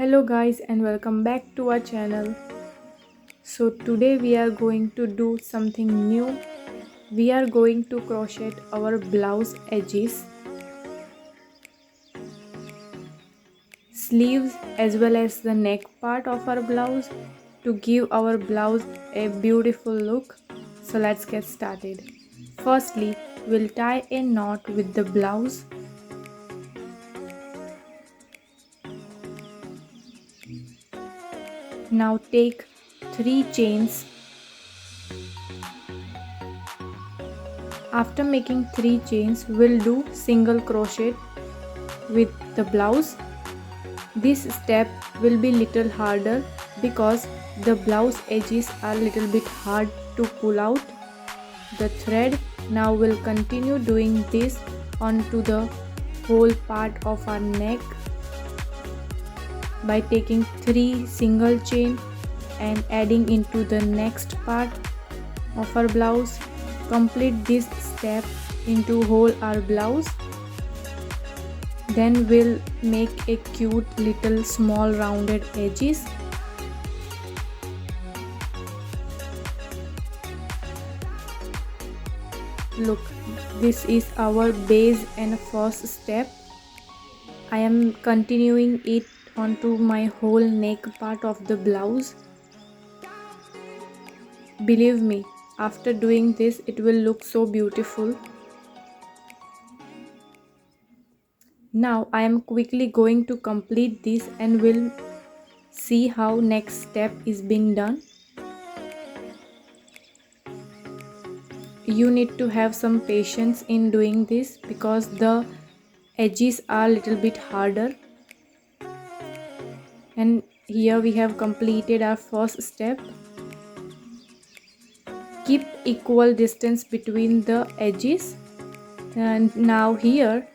Hello guys and welcome back to our channel. So today we are going to do something new. We are going to crochet our blouse edges, sleeves as well as the neck part of our blouse to give our blouse a beautiful look. So let's get started. Firstly, we'll tie a knot with the blouse. Now take 3 chains. After making 3 chains, we'll do single crochet with the blouse. This step will be little harder because the blouse edges are little bit hard to pull out the thread. Now we'll continue doing this onto the whole part of our neck by taking 3 single chain and adding into the next part of our blouse. Complete this step into whole our blouse. Then we'll make a cute little small rounded edges. Look, this is our base and first step. I am continuing it onto my whole neck part of the blouse. Believe me, after doing this it will look so beautiful. Now I am quickly going to complete this and we'll see how next step is being done. You need to have some patience in doing this because the edges are a little bit harder. And here we have completed our first step. Keep equal distance between the edges. And now here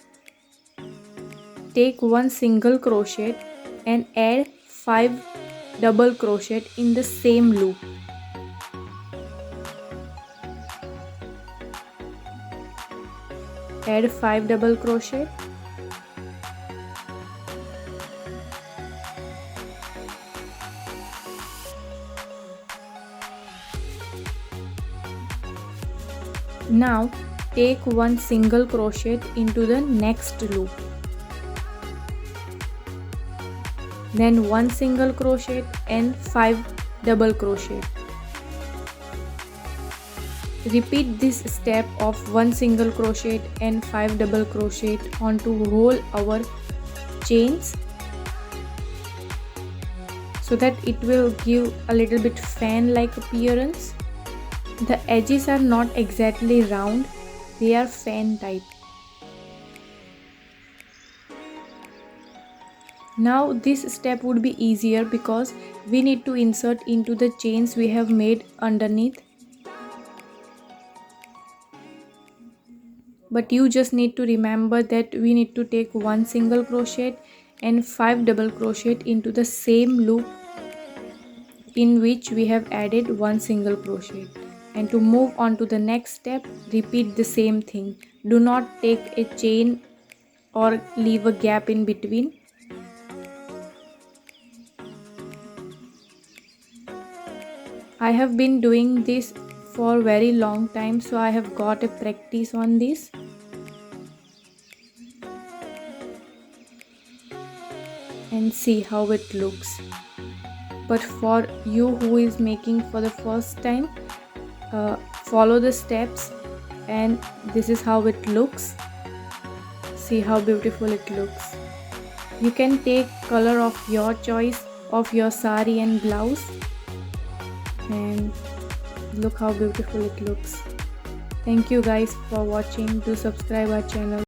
take 1 single crochet and add 5 double crochet in the same loop. Add 5 double crochet. Now take 1 single crochet into the next loop. Then 1 single crochet and 5 double crochet. Repeat this step of 1 single crochet and 5 double crochet onto whole our chains so that it will give a little bit fan like appearance. The edges are not exactly round, they are fan type. Now this step would be easier because we need to insert into the chains we have made underneath. But you just need to remember that we need to take 1 single crochet and 5 double crochet into the same loop in which we have added 1 single crochet. And to move on to the next step, repeat the same thing. Do not take a chain or leave a gap in between. I have been doing this for a very long time, so I have got a practice on this. And see how it looks. But for you who is making for the first time, follow the steps and this is how it looks. See how beautiful it looks. You can take color of your choice of your sari and blouse. And look how beautiful it looks. Thank you guys for watching. Do subscribe our channel.